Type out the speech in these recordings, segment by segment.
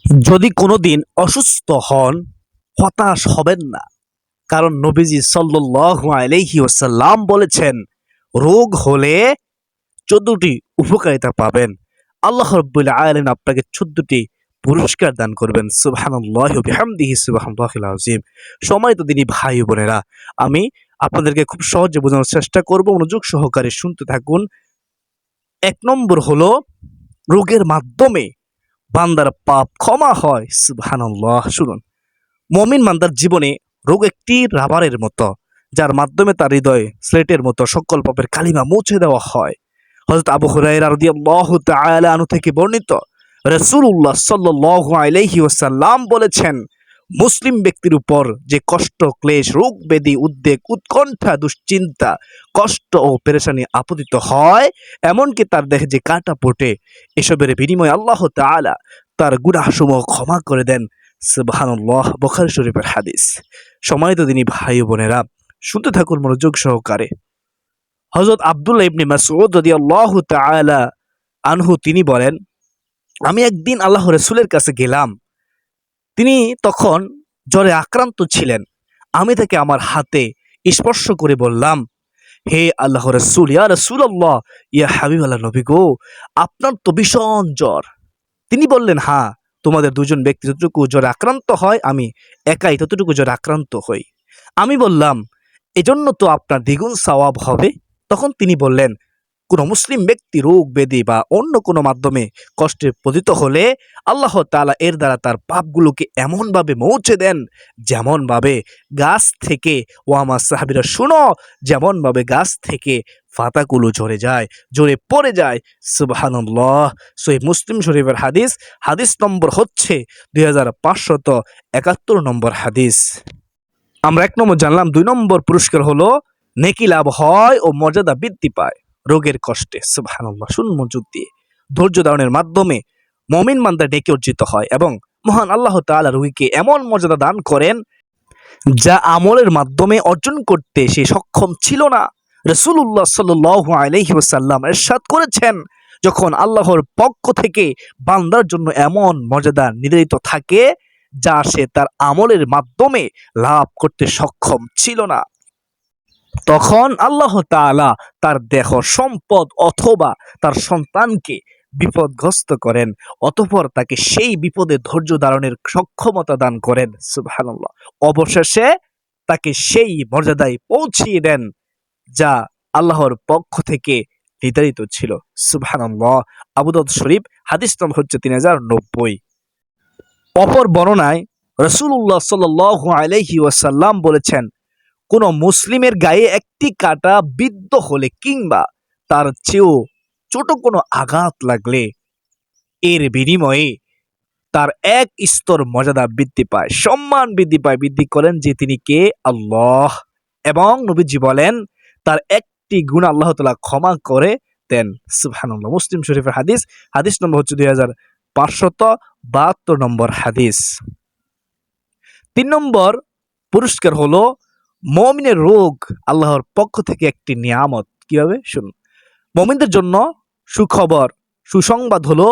যদি কোনোদিন অসুস্থ হন, হতাশ হবেন না। কারণ নবীজি সাল্লাল্লাহু আলাইহি ওয়াসাল্লাম বলেছেন, রোগ হলে ১৪টি উপকারিতা পাবেন। আল্লাহ রাব্বুল আলামিন আপনাকে ১৪টি পুরস্কার দান করবেন। সুবহানাল্লাহি ওয়া বিহামদিহি সুবহানাল্লাহিল আযীম। সম্মানিত দিনী ভাই ও বোনেরা, আমি আপনাদেরকে খুব সহজে বোঝানোর চেষ্টা করব। মনোযোগ সহকারে শুনতে থাকুন। ১ নম্বর হলো, রোগের মাধ্যমে বান্দার পাপ ক্ষমা হয়। সুবহানাল্লাহ। শুনুন, মুমিন বান্দার জীবনে রোগ একটি রাবারের মতো, যার মাধ্যমে তার হৃদয় স্লেটের মতো সকল পাপের কালিমা মুছে দেওয়া হয়। হযরত আবু হুরায়রা রাদিয়াল্লাহু তাআলা আনহু থেকে বর্ণিত, রাসূলুল্লাহ সাল্লাল্লাহু আলাইহি ওয়াসাল্লাম বলেছেন, মুসলিম ব্যক্তির উপর যে কষ্ট, ক্লেশ, রোগ ব্যাধি, উদ্বেগ, উৎকণ্ঠা, দুশ্চিন্তা, কষ্ট ও পেরেশানি আপতিত হয়, এমনকি তার দেহে যে কাঁটা ফোটে, এসবের বিনিময়ে আল্লাহ তাআলা তার গুনাহসমূহ ক্ষমা করে দেন। সুবহানাল্লাহ। বুখারী শরীফের হাদিস। সম্মানিত দিনী ভাই ও বোনেরা, শুনতে থাকুন মনোযোগ সহকারে। হযরত আব্দুল্লাহ ইবনে মাসউদ রাদিয়াল্লাহু তাআলা আনহু তিনি বলেন, আমি একদিন আল্লাহ রাসূলের কাছে গেলাম। তিনি তখন জ্বরে আক্রান্ত ছিলেন। আমি তাকে আমার হাতে স্পর্শ করে বললাম, হে আল্লাহ রাসূল, ইয়া রাসূলুল্লাহ, ইয়া হাবিবাল্লাহ নবী গো, আপনার তো ভীষণ জ্বর। তিনি বললেন, হ্যাঁ, তোমাদের দুজন ব্যক্তি যতটুকু জ্বরে আক্রান্ত হয়, আমি একাই ততটুকু জ্বরে আক্রান্ত হই। আমি বললাম, এজন্য তো আপনার দ্বিগুণ সওয়াব হবে। তখন তিনি বললেন, কোন মুসলিম ব্যক্তি রোগ ব্যাধি বা অন্য কোনো মাধ্যমে কষ্টে পতিত হলে আল্লাহ তাআলা এর দ্বারা তার পাপগুলোকে এমনভাবে মুছে দেন, যেমনভাবে গাছ থেকে, ও আমার সাহাবীরা শুনো, যেমনভাবে গাছ থেকে পাতাগুলো ঝরে পড়ে যায়। সুবহানাল্লাহ। সহিহ মুসলিম শরীফের হাদিস। হাদিস নম্বর হচ্ছে 2571 নম্বর হাদিস। আমরা ১ নম্বর জানলাম। ২ নম্বর পুরস্কার হলো, নেকি লাভ হয় ও মর্যাদা বৃদ্ধি পায় রোগের কষ্টে। সুবহানাল্লাহ। শুনুন মনোযোগ দিয়ে। ধৈর্য ধারণের মাধ্যমে মুমিন বান্দা নেকি অর্জিত হয় এবং মহান আল্লাহ তাআলা রোগীকে এমন মর্যাদা দান করেন, যা আমলের মাধ্যমে অর্জন করতে সে সক্ষম ছিল না। রাসূলুল্লাহ সাল্লাল্লাহু আলাইহি ওয়াসাল্লাম ইরশাদ করেছেন, যখন আল্লাহর পক্ষ থেকে বান্দার জন্য এমন মর্যাদা নির্ধারিত থাকে, যা সে তার আমলের মাধ্যমে লাভ করতে সক্ষম ছিল না, তখন আল্লাহ তাআলা তার দেহ সম্পদ অথবা তার সন্তানকে বিপদগ্রস্ত করেন, অতঃপর তাকে সেই বিপদে ধৈর্য ধারণের সক্ষমতা দান করেন। সুবহানাল্লাহ। অবশেষে তাকে সেই মর্যাদায় পৌঁছিয়ে দেন, যা আল্লাহর পক্ষ থেকে নির্ধারিত ছিল। সুবহানাল্লাহ। আবু দাউদ শরীফ। হাদিস নম্বর হচ্ছে 3090। অপর বর্ণনায় রাসূলুল্লাহ সাল্লাল্লাহু আলাইহি ওয়াসাল্লাম বলেছেন, কোন মুসলিমের গায়ে একটি কাঁটা বিদ্ধ হলে কিংবা তার চেয়েও ছোট কোনো আঘাত লাগলে এর বিনিময়ে তার এক স্তর মর্যাদা বৃদ্ধি পায়, সম্মান বৃদ্ধি পায়। বৃদ্ধি করেন যে তিনি কে? আল্লাহ। এবং নবীজি বলেন, তার একটি গুনাহ আল্লাহ তাআলা ক্ষমা করে দেন। সুবহানাল্লাহ। মুসলিম শরীফের হাদিস। হাদিস নম্বর হচ্ছে 2572 নম্বর হাদিস। ৩ নম্বর পুরস্কার হলো, মুমিনের রোগ আল্লাহর পক্ষ থেকে একটি নিয়ামত। কিভাবে? শুনুন, মুমিনদের জন্য সুখবর, সুসংবাদ হলো,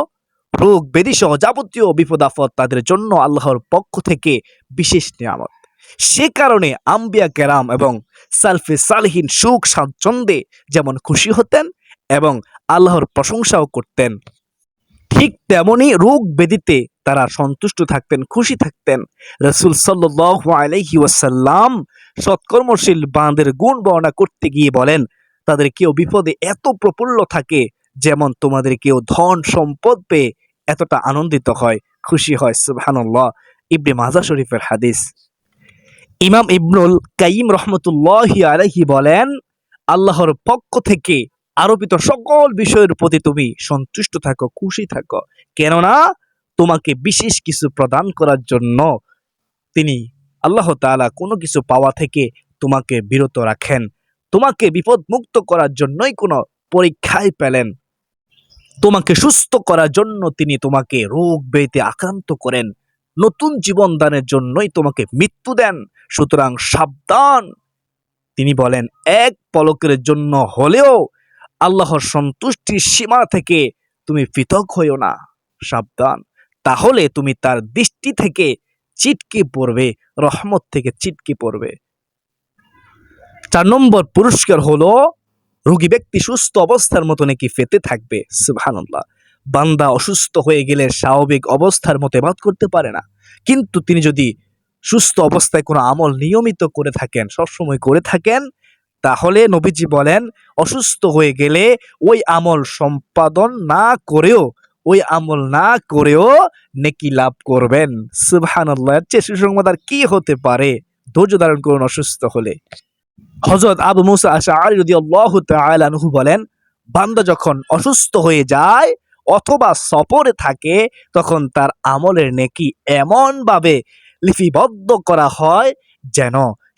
রোগ ব্যাধি সহ যাবতীয় বিপদ আপদ তাদের জন্য আল্লাহর পক্ষ থেকে বিশেষ নিয়ামত। সে কারণে আম্বিয়া কেরাম এবং সালফে সালেহিন সুখ স্বাচ্ছন্দ্যে যেমন খুশি হতেন এবং আল্লাহর প্রশংসাও করতেন, ঠিক তেমনি রোগ ব্যাধিতে তারা সন্তুষ্ট থাকতেন, খুশি থাকতেন। রাসূল সাল্লাল্লাহু আলাইহি ওয়াসাল্লাম সৎকর্মশীল বান্দাদের গুণ বর্ণনা করতে গিয়ে বলেন, তাদের কেউ বিপদে এত প্রফুল্ল থাকে, যেমন তোমাদের কেউ ধন সম্পদ পেয়ে এতটা আনন্দিত হয়, খুশি হয়। সুবহানাল্লাহ। ইবনে মাজাহ শরীফের হাদিস। ইমাম ইবনুল কাইয়িম রহমতুল্লাহি আলাইহি বলেন, আল্লাহর পক্ষ থেকে আরোপিত সকল বিষয়ের প্রতি তুমি সন্তুষ্ট থাকো, খুশি থাকো, কেননা তোমাকে বিশেষ কিছু প্রদান করার জন্য তিনি আল্লাহ তাআলা কোনো কিছু পাওয়া থেকে তোমাকে বিরত রাখেন। তোমাকে বিপদ মুক্ত করার জন্যই কোনো পরীক্ষায় পেলেন, তোমাকে সুস্থ করার জন্য তিনি তোমাকে রোগ ব্যাধিতে আক্রান্ত করেন, নতুন জীবন দানের জন্যই তোমাকে মৃত্যু দেন। সুতরাং সাবধান। তিনি বলেন, এক পলকের জন্য হলেও আল্লাহর সন্তুষ্টির সীমা থেকে তুমি পৃথক হইও না, সাবধান। তাহলে তুমি তার দৃষ্টি থেকে ছিটকে পড়বে, রহমত থেকে ছিটকে পড়বে। 4 নম্বর পুরস্কার হলো রোগী ব্যক্তি সুস্থ অবস্থার মতো নাকি পেতে থাকবে। সুবহানাল্লাহ। বান্দা অসুস্থ হয়ে গেলে স্বাভাবিক অবস্থার মতো ইবাদত করতে পারে না, কিন্তু তিনি যদি সুস্থ অবস্থায় কোনো আমল নিয়মিত করে থাকেন, সবসময় করে থাকেন, তাহলে নবীজি বলেন অসুস্থ হয়ে গেলে ওই আমল সম্পাদন না করেও, ওই আমল না করেও নেকি লাভ করবেন। সুবহানাল্লাহ। এর চেয়ে সুসংবাদ আর কি হতে পারে? ধৈর্য ধারণ করুন অসুস্থ হলে। হযরত আবু মুসা আশআরী রাদিয়াল্লাহু তাআলা আনহু বলেন, বান্দা যখন অসুস্থ হয়ে যায় অথবা সফরে থাকে, তখন তার আমলের নেকি এমন ভাবে লিপিবদ্ধ করা হয় যেন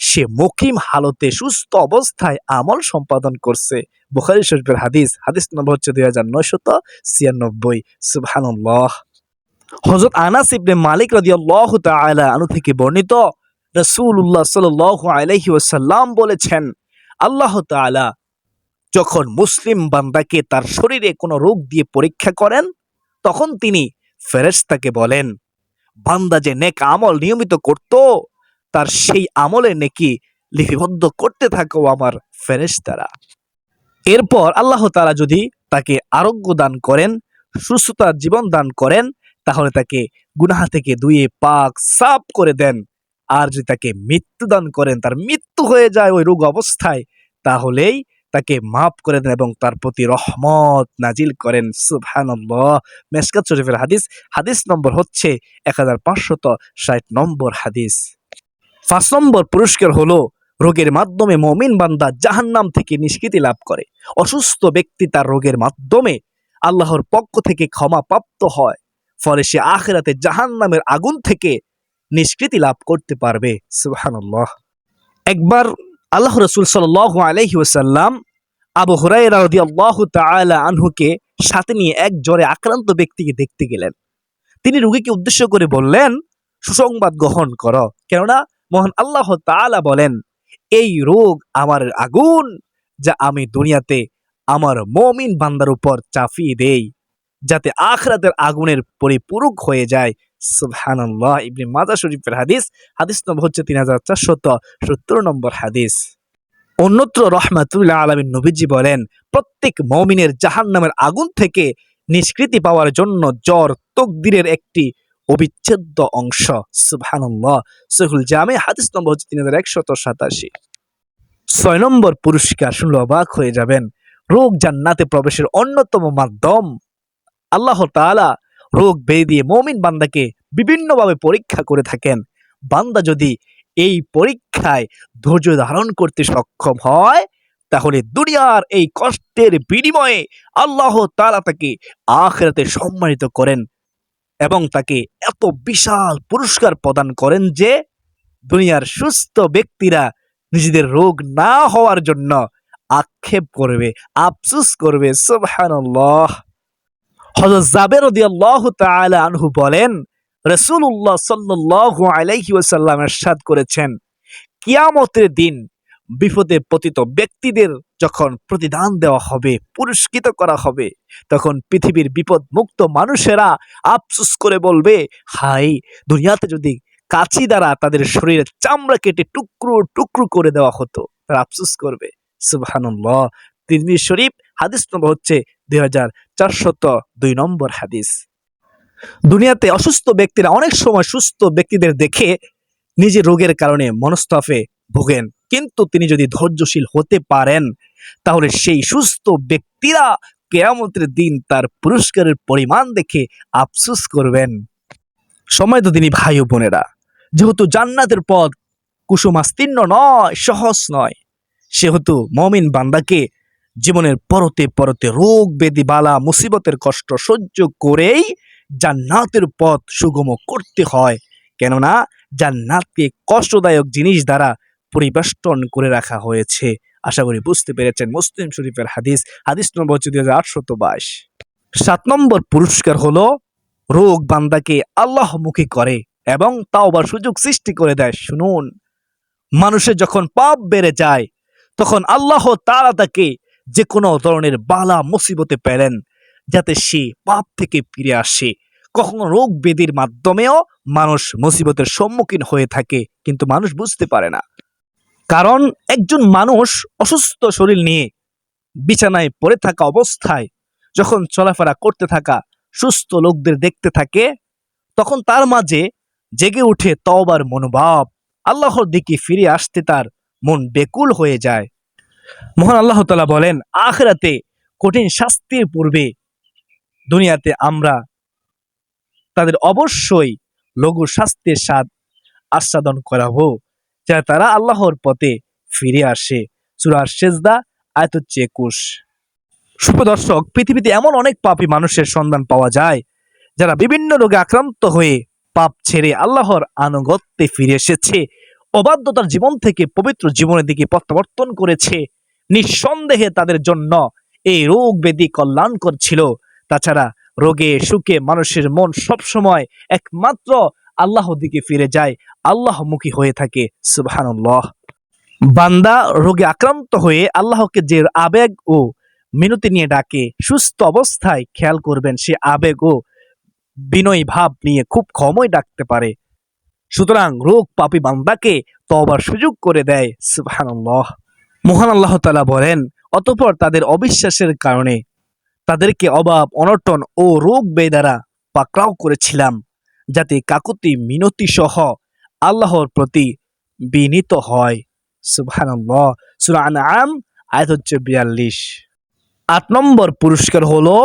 সে মুকিম হালতে সুস্থ অবস্থায় আমল সম্পাদন করছে। বুখারী শরীফের হাদিস, হাদিস নম্বর হচ্ছে 2996। সুবহানাল্লাহ। হযরত আনাস ইবনে মালিক রাদিয়াল্লাহু তাআলা আনহু থেকে বর্ণিত, রাসূলুল্লাহ সাল্লাল্লাহু আলাইহি ওয়াসাল্লাম বলেছেন, আল্লাহ তাআলা যখন মুসলিম বান্দাকে তার শরীরে কোনো রোগ দিয়ে পরীক্ষা করেন, তখন তিনি ফেরেশতাকে বলেন, বান্দা যে নেক আমল নিয়মিত করত, তার সেই আমলের নেকি লিপিবদ্ধ করতে থাকো আমার ফেরেশতারা। এরপর আল্লাহ তাআলা যদি তাকে আরোগ্য দান করেন, সুস্থতার জীবন দান করেন, তাহলে তাকে গুনাহ থেকে ধুয়ে পাক সাফ করে দেন। আর যদি তাকে মৃত্যু দান করেন, তার মৃত্যু হয়ে যায় ওই রোগ অবস্থায়, তাহলেই তাকে মাফ করে দেন এবং তার প্রতি রহমত নাজিল করেন। সুবহানাল্লাহ। মেশকাত শরীফের হাদিস, হাদিস নম্বর হচ্ছে 1560 নম্বর হাদিস। 5 নম্বর পুরস্কার হলো রোগের মাধ্যমে মুমিন বান্দা জাহান্নাম থেকে নিষ্কৃতি লাভ করে। অসুস্থ ব্যক্তি তার রোগের মাধ্যমে আল্লাহর পক্ষ থেকে ক্ষমা প্রাপ্ত হয়, ফলে সে আখিরাতে জাহান্নামের আগুন থেকে নিষ্কৃতি লাভ করতে পারবে। সুবহানাল্লাহ। একবার আল্লাহ রাসূল সাল্লাল্লাহু আলাইহি ওয়াসাল্লাম আবু হুরায়রা রাদিয়াল্লাহু তাআলা আনহুকে সাথে নিয়ে এক জ্বরে আক্রান্ত ব্যক্তিকে দেখতে গেলেন। তিনি রোগীকে উদ্দেশ্য করে বললেন, সুসংবাদ গ্রহণ করো, কেননা মহান আল্লাহ তাআলা বলেন, এই রোগ আমার আগুন, যা আমি দুনিয়াতে আমার মুমিন বান্দার উপর চাপিয়ে দেই, যাতে আখিরাতের আগুনের পরিপূরক হয়ে যায়। সুবহানাল্লাহ। ইবনে মাজাহ শরীফের হাদিস, হাদিস নম্বর হচ্ছে 3470 নম্বর হাদিস। অন্যত্র রহমাতুল্লাহ আলামিন নবীজি বলেন, প্রত্যেক মুমিনের জাহান্নামের আগুন থেকে নিষ্কৃতি পাওয়ার জন্য জ্বর তাকদীরের একটি অবিচ্ছেদ্য অংশ। সুবহানাল্লাহ। সহিহুল জামি, হাদিস নম্বর হচ্ছে 3187। 6 নম্বর পুরস্কার শুনলে অবাক হয়ে যাবেন, রোগ জান্নাতে প্রবেশের অন্যতম মাধ্যম। আল্লাহ তাআলা রোগ ব্যাধি দিয়ে মুমিন বান্দাকে বিভিন্নভাবে পরীক্ষা করে থাকেন। বান্দা যদি এই পরীক্ষায় ধৈর্য ধারণ করতে সক্ষম হয়, তাহলে দুনিয়ার এই কষ্টের বিনিময়ে আল্লাহ তাআলা তাকে আখিরাতে সম্মানিত করেন এবং তাকে এত বিশাল পুরস্কার প্রদান করেন যে দুনিয়ার সুস্থ ব্যক্তিরা নিজেদের রোগ না হওয়ার জন্য আক্ষেপ করবে, আফসোস করবে। সুবহানাল্লাহ। হযরত জাবের রাদিয়াল্লাহু তাআলা আনহু বলেন, রাসূলুল্লাহ সাল্লাল্লাহু আলাইহি ওয়াসাল্লাম ইরশাদ করেছেন, কিয়ামতের দিন বিপদে পতিত ব্যক্তিদের যখন প্রতিদান দেওয়া হবে, পুরস্কৃত করা হবে, তখন পৃথিবীর বিপদ মুক্ত মানুষেরা আফসোস করে বলবে, হায়, দুনিয়াতে যদি কাঁচি দ্বারা তাদের শরীরের চামড়া কেটে টুকরো টুকরো করে দেওয়া হতো, তারা আফসোস করবে। সুবহানাল্লাহ। তিরমিজি শরীফ, হাদিস নম্বর হচ্ছে 2402 নম্বর হাদিস। দুনিয়াতে অসুস্থ ব্যক্তিরা অনেক সময় সুস্থ ব্যক্তিদের দেখে নিজের রোগের কারণে মনস্তাপে ভোগেন, কিন্তু তিনি যদি ধৈর্যশীল হতে পারেন, তাহলে সেই সুস্থ ব্যক্তিরা কিয়ামতের দিন তার পুরস্কারের পরিমাণ দেখে আফসোস করবেন। সম্মানিত দিনী ভাই ও বোনেরা, যেহেতু জান্নাতের পথ কুসুমাস্তীর্ণ নয়, সহজ নয়, সেহেতু মুমিন বান্দাকে জীবনের পরতে পরতে রোগ ব্যাধি বালা মুসিবতের কষ্ট সহ্য করেই জান্নাতের পথ সুগম করতে হয়। কেননা জান্নাতকে কষ্টদায়ক জিনিস দ্বারা পরিবেষ্টন করে রাখা হয়েছে। আশা করি বুঝতে পেরেছেন। মুসলিম শরীফের হাদিস, হাদিস নম্বর হচ্ছে 2822। 7 নম্বর পুরস্কার হলো রোগ বান্দাকে আল্লাহমুখী করে এবং তাওবার সুযোগ সৃষ্টি করে দেয়। শুনুন, মানুষের যখন পাপ বেড়ে যায়, তখন আল্লাহ তাআলা তাকে যে কোনো ধরনের বালা মুসিবতে পেলেন, যাতে সে পাপ থেকে ফিরে আসে, কখনো রোগ ব্যাধির মাধ্যমেও মানুষ মুসিবতের সম্মুখীন হয়ে থাকে, কিন্তু মানুষ বুঝতে পারে না। কারণ একজন মানুষ অসুস্থ শরীর নিয়ে বিছানায় পড়ে থাকা অবস্থায় যখন চলাফেরা করতে থাকা সুস্থ লোকদের দেখতে থাকে, তখন তার মাঝে জেগে ওঠে তওবার মনোভাব। আল্লাহর দিকে ফিরে আসতে তার মন বেকুল হয়ে যায়। মহান আল্লাহ তাআলা বলেন, আখিরাতে কঠিন শাস্তির পূর্বে দুনিয়াতে আমরা তাদের অবশ্যই লঘু শাস্তির স্বাদ আস্বাদন করাবো, যাতে তারা আল্লাহর পথে ফিরে আসে। সূরা সেজদা আয়াত 21। সুপ্রদর্শক, পৃথিবীতে এমন অনেক পাপী মানুষের সন্ধান পাওয়া যায় যারা বিভিন্ন রোগে আক্রান্ত হয়ে পাপ ছেড়ে আল্লাহর আনুগত্যে ফিরে এসেছে, অবাধ্যতার জীবন থেকে পবিত্র জীবনের দিকে প্রত্যাবর্তন করেছে। নিঃসন্দেহে তাদের জন্য এই রোগ ব্যাধি কল্যাণকর ছিল। তাছাড়া রোগে সুখে মানুষের মন সবসময় একমাত্র আল্লাহর দিকে ফিরে যায়, আল্লাহমুখী হয়ে থাকে। সুবহানাল্লাহ। বান্দা রোগে আক্রান্ত হয়ে আল্লাহকে যে আবেগ ও মিনতি নিয়ে ডাকে, সুস্থ অবস্থায় খেয়াল করবেন সে আবেগ ও বিনয় ভাব নিয়ে খুব কমই ডাকতে পারে। সুতরাং রোগ পাপী বান্দাকে তওবার সুযোগ করে দেয়। সুবহানাল্লাহ। মহান আল্লাহ তাআলা বলেন, অতঃপর তাদের অবিশ্বাসের কারণে তাদেরকে অভাব অনটন ও রোগ দ্বারা পাকড়াও করেছিলাম, যাতে কাকুতি মিনতি সহ আল্লাহর প্রতি বিনীত হয়। সুবহানাল্লাহ। সূরা আনআম আয়াত 42। 8 নম্বর পুরস্কার হলো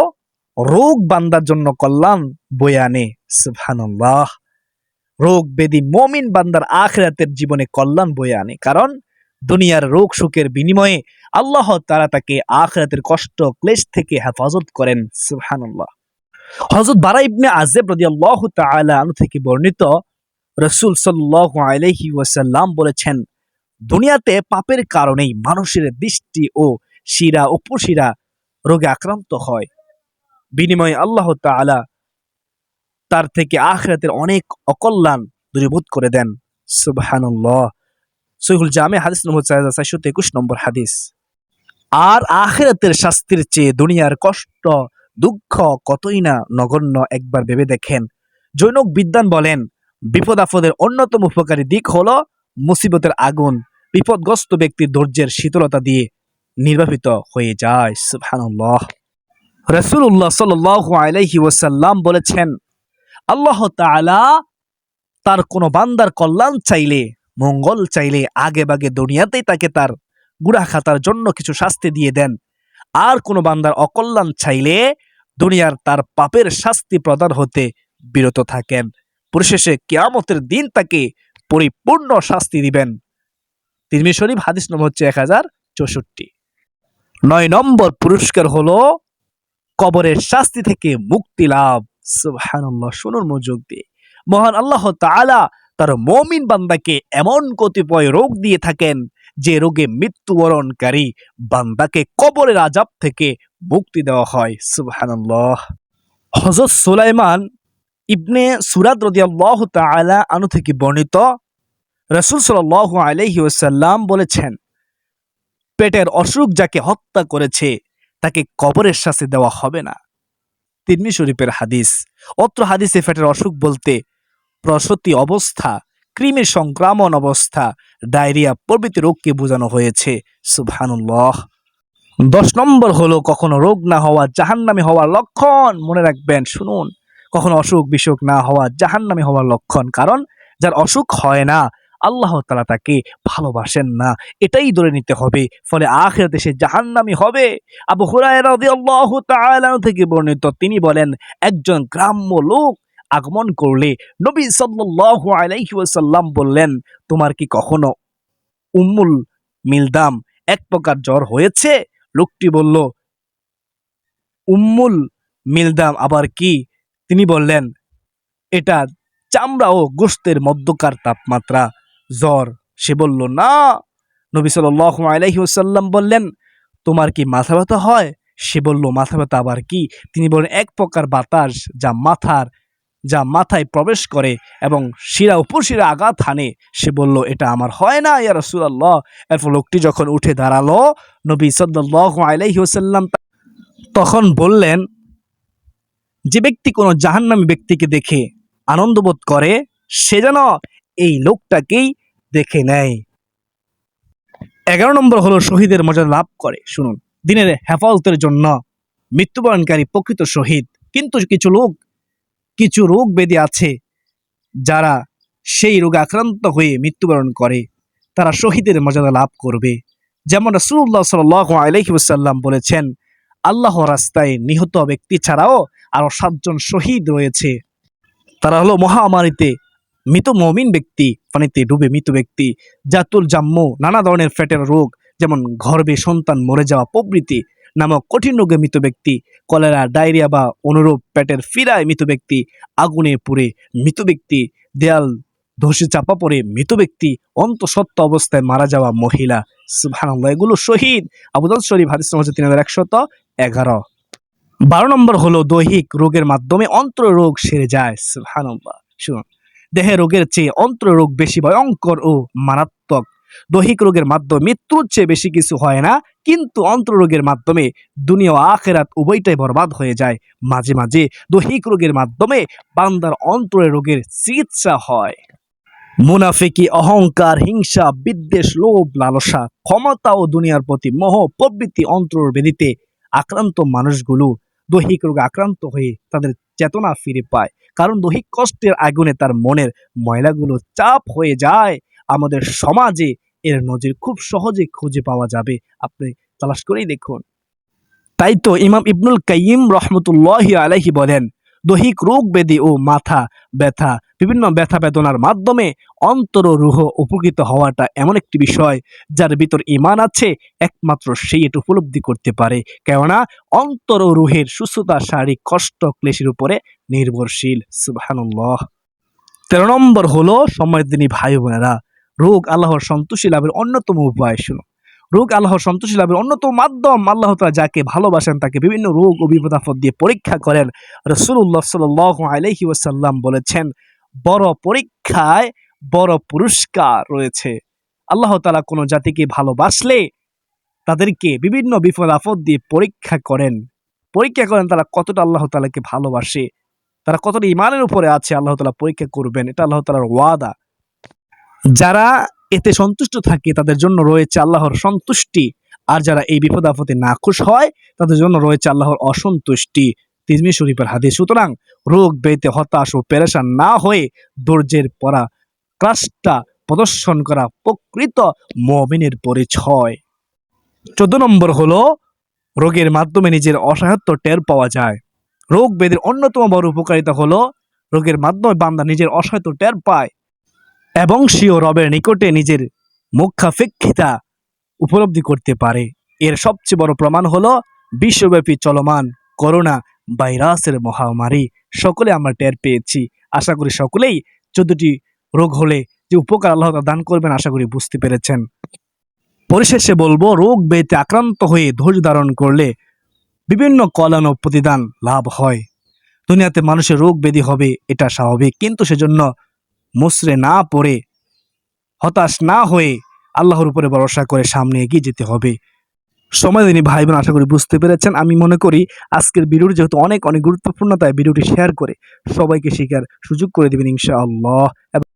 রোগ বান্দার জন্য কল্যাণ বয়ে আনে। সুবহানাল্লাহ। রোগ ব্যাধি মুমিন বান্দার আখিরাতের জীবনে কল্যাণ বয়ে আনে, কারণ দুনিয়ার রোগ সুখের বিনিময়ে আল্লাহ তাআলা তাকে আখিরাতের কষ্ট ক্লেশ থেকে হেফাজত করেন। সুবহানাল্লাহ। হযরত বারা ইবনে আযিব রাদিয়াল্লাহু তাআলা আনহু থেকে বর্ণিত, রাসূল সাল্লাল্লাহু আলাইহি ওয়াসাল্লাম বলেছেন, দুনিয়াতে পাপের কারণেই মানুষের দৃষ্টি ও শিরা উপশিরা রোগে আক্রান্ত হয়, বিনিময়ে আল্লাহ তাআলা তার থেকে আখিরাতের অনেক অকল্যাণ দূরীভূত করে দেন। সুবহানাল্লাহ। সহিহুল জামে হাদিস নম্বর 4421 নম্বর হাদিস। আর আখিরাতের শাস্তির চেয়ে দুনিয়ার কষ্ট দুঃখ কতই না নগণ্য, একবার ভেবে দেখেন। জৈনক বিদ্বান বলেন, বিপদ আপদের অন্যতম উপকারী দিক হলো মুসিবতের আগুন বিপদগ্রস্ত ব্যক্তির ধৈর্যের শীতলতা দিয়ে নির্বাপিত হয়ে যায়। সুবহানাল্লাহ। রাসূলুল্লাহ সাল্লাল্লাহু আলাইহি ওয়াসাল্লাম বলেছেন, আল্লাহ তাআলা তার কোনো বান্দার কল্যাণ চাইলে, মঙ্গল চাইলে আগে ভাগে দুনিয়াতেই তাকে তার গুনাহ খাতার জন্য কিছু শাস্তি দিয়ে দেন। আর কোনো বান্দার অকল্যাণ চাইলে দুনিয়ার তার পাপের শাস্তি প্রদান হতে বিরত থাকেন। পরিশেষে কিয়ামতের দিন তাকে পরিপূর্ণ শাস্তি দিবেন। তিরমিজি শরীফ হাদিস নম্বর 1064। 9 নম্বর পুরস্কার হলো কবরের শাস্তি থেকে মুক্তি লাভ। সুবহানাল্লাহ। শুনুন মনোযোগ দিয়ে, মহান আল্লাহ তাআলা তার মুমিন বান্দাকে এমন কতিপয় রোগ দিয়ে থাকেন যে রোগে মৃত্যুবরণকারী বান্দাকে কবরের আযাব থেকে মুক্তি দেওয়া হয়। সুবহানাল্লাহ। হযরত সুলাইমান ইবনে সুরাদ রাদিয়াল্লাহু তাআলা আনহু থেকে বর্ণিত, রাসূল সাল্লাল্লাহু আলাইহি ওয়াসাল্লাম বলেছেন, পেটের অসুখ যাকে হত্যা করেছে তাকে কবরের শাস্তি দেওয়া হবে না। তিরমিজি শরীফের হাদিস। অত্র হাদিসে পেটের অসুখ বলতে প্রসূতি অবস্থা, কৃমির সংক্রমণ অবস্থা, ডায়রিয়া প্রভৃতি রোগকে বোঝানো হয়েছে। সুবহানাল্লাহ। 10 নম্বর হলো কখনো রোগ না হওয়া জাহান্নামী হওয়ার লক্ষণ। মনে রাখবেন, শুনুন, কখনো অসুখ বিসুখ না হওয়া জাহান্নামী হওয়ার লক্ষণ, কারণ যার অসুখ হয় না আল্লাহ তাআলা তাকে ভালোবাসেন না, এটাই ধরে নিতে হবে। ফলে আখিরাতে সে জাহান্নামী হবে। আবু হুরায়রা রাদিয়াল্লাহু তাআলা থেকে বর্ণিত, তিনি বলেন, একজন গ্রাম্য লোক আগমন করলে নবী সাল্লাল্লাহু আলাইহি ওয়াসাল্লাম বললেন, তোমার কি কখনো উম্মুল মিলদাম এক প্রকার জ্বর হয়েছে? লোকটি বলল, উম্মুল মিলদাম আবার কি? তিনি বললেন, এটা চামড়া ও গোশতের মধ্যকার তাপমাত্রা জ্বর। সে বলল, না। নবী সাল্লাল্লাহু আলাইহি ওয়াসাল্লাম বললেন, তোমার কি মাথা ব্যথা হয়? সে বলল, মাথা ব্যথা আবার কি? তিনি বললেন, এক প্রকার বাতাস যা মাথায় প্রবেশ করে এবং শিরা উপশিরা আঘাত হানে। সে বলল, এটা আমার হয় না ইয়া রাসূলুল্লাহ। এরপর লোকটি যখন উঠে দাঁড়ালো, নবী সাল্লাল্লাহু আলাইহি ওয়াসাল্লাম তখন বললেন যে ব্যক্তি কোনো জাহান্নামী ব্যক্তিকে দেখে আনন্দবোধ করে, সে যেন এই লোকটাকেই দেখে নেয়। 11 নম্বর হলো শহীদের মর্যাদা লাভ করে। শুনুন, দিনের হেফাজতের জন্য মৃত্যুবরণকারী প্রকৃত শহীদ। কিন্তু কিছু রোগ ব্যাধি আছে, যারা সেই রোগে আক্রান্ত হয়ে মৃত্যুবরণ করে, তারা শহীদের মর্যাদা লাভ করবে। যেমন রাসূলুল্লাহ সাল্লাল্লাহু আলাইহি ওয়াসাল্লাম বলেছেন, আল্লাহ রাস্তায় নিহত ব্যক্তি ছাড়াও আরো 7 জন শহীদ রয়েছে। তারা হলো মহামারীতে মৃত মুমিন ব্যক্তি, পানিতে ডুবে মৃত ব্যক্তি, জাতুল জাম্মু নানা ধরনের পেটের রোগ যেমন গর্ভে সন্তান মরে যাওয়া প্রভৃতি নামক কঠিন রোগে মৃত ব্যক্তি, কলেরা, ডায়রিয়া বা অনুরূপ পেটের ফিরায় মৃত ব্যক্তি, আগুনে পুড়ে মৃত ব্যক্তি, দেয়াল ধসে চাপা পড়ে মৃত ব্যক্তি, অন্তঃসত্ত্ব অবস্থায় মারা যাওয়া মহিলা। সুবহানাল্লাহ, এগুলো শহীদ। আবু দাউদ শরীফ হাদিস নম্বর 3111। 12 নম্বর হলো দৈহিক রোগের মাধ্যমে অন্তর রোগ সেরে যায়। সুবহানাল্লাহ। শুনুন, দেহের রোগের চেয়ে অন্তর রোগ বেশি ভয়ঙ্কর ও মারাত্মক। দৈহিক রোগের মাধ্যমে মৃত্যুর চেয়ে বেশি কিছু হয় না, কিন্তু অন্তর রোগের মাধ্যমে দুনিয়া ও আখিরাত উভয়টাই বরবাদ হয়ে যায়। মাঝে মাঝে দৈহিক রোগের মাধ্যমে বান্দার অন্তরের রোগের চিকিৎসা হয়। মুনাফিকি, অহংকার, হিংসা, বিদ্বেষ, লোভ, লালসা, ক্ষমতা ও দুনিয়ার প্রতি মোহ প্রভৃতি অন্তর ব্যাধিতে আক্রান্ত মানুষগুলো দৈহিক রোগে আক্রান্ত হয়ে তাদের চেতনা ফিরে পায়, কারণ দৈহিক কষ্টের আগুনে তার মনের ময়লাগুলো চাপ হয়ে যায়। আমাদের সমাজে এর নজির খুব সহজে খুঁজে পাওয়া যাবে, আপনি তালাশ করেই দেখুন। তাই তো ইমাম ইবনুল কাইয়িম রহমতুল্লাহি আলাইহি বলেন, দৈহিক রোগ ব্যাধি ও মাথা ব্যথা, বিভিন্ন ব্যথা বেদনার মাধ্যমে অন্তর ও রূহ উপকৃত হওয়াটা এমন একটি বিষয় যার ভিতর ঈমান আছে, একমাত্র সেই এটা উপলব্ধি করতে পারে। কেননা অন্তর ও রূহের সুস্থতা শারীরিক কষ্ট ক্লেশের উপরে নির্ভরশীল। সুবহানাল্লাহ। 13 নম্বর হলো সম্মানিত ভাই বোনেরা, রোগ আল্লাহর সন্তুষ্টি লাভের অন্যতম উপায়। শুনো, রোগ আল্লাহর সন্তুষ্টি লাভের অন্যতম মাধ্যম। আল্লাহ তাআলা যাকে ভালোবাসেন তাকে বিভিন্ন রোগ ও বিপদ আপদ দিয়ে পরীক্ষা করেন। রাসূলুল্লাহ সাল্লাল্লাহু আলাইহি ওয়াসাল্লাম বলেছেন, বড় পরীক্ষায় বড় পুরস্কার রয়েছে। আল্লাহ তাআলা কোনো জাতিকে ভালোবাসলে তাদেরকে বিভিন্ন বিপদ আপদ দিয়ে পরীক্ষা করেন তারা কতটা আল্লাহ তাআলাকে ভালোবাসে, তারা কতটা ঈমানের উপরে আছে, আল্লাহ তাআলা পরীক্ষা করবেন। এটা আল্লাহ তাআলার ওয়াদা। যারা এতে সন্তুষ্ট থাকে তাদের জন্য রয়েছে আল্লাহর সন্তুষ্টি, আর যারা এই বিপদ আপদে নাখুশ হয় তাদের জন্য রয়েছে আল্লাহর অসন্তুষ্টি। তিরমিজি শরীফের হাদিস। সুতরাং রোগ ব্যাধিতে হতাশ ও পেরেশান না হয়ে ধৈর্যের পরাকাষ্ঠা প্রদর্শন করা প্রকৃত মুমিনের পরিচয়। 14 নম্বর হলো রোগের মাধ্যমে নিজের অসহায়ত্ব টের পাওয়া যায়। রোগ ব্যাধির অন্যতম বড় উপকারিতা হলো রোগের মাধ্যমে বান্দা নিজের অসহায়ত্ব টের পায় এবং সেও রবের নিকটে নিজের মুখাপেক্ষিতা উপলব্ধি করতে পারে। এর সবচেয়ে বড় প্রমাণ হলো বিশ্বব্যাপী চলমান করোনা ভাইরাসের মহামারী। সকলে আমরা টের পেয়েছি। আশা করি সকলেই 14টি রোগ হলে যে উপকার আল্লাহ তাআলা দান করবেন আশা করি বুঝতে পেরেছেন। পরিশেষে বলবো, রোগ ব্যাধিতে আক্রান্ত হয়ে ধৈর্য ধারণ করলে বিভিন্ন কল্যাণ ও প্রতিদান লাভ হয়। দুনিয়াতে মানুষের রোগ ব্যাধি হবে, এটা স্বাভাবিক, কিন্তু সেজন্য মুসরে না পড়ে হতাশ না হয়ে আল্লাহর উপরে ভরসা করে সামনে এগিয়ে যেতে হবে। সময় দিনী ভাই বোন, আশা করি বুঝতে পেরেছেন। আমি মনে করি আজকের ভিডিওটি যেহেতু অনেক গুরুত্বপূর্ণ, তাই ভিডিওটি শেয়ার করে সবাইকে শেখার সুযোগ করে দেবেন ইনশাআল্লাহ।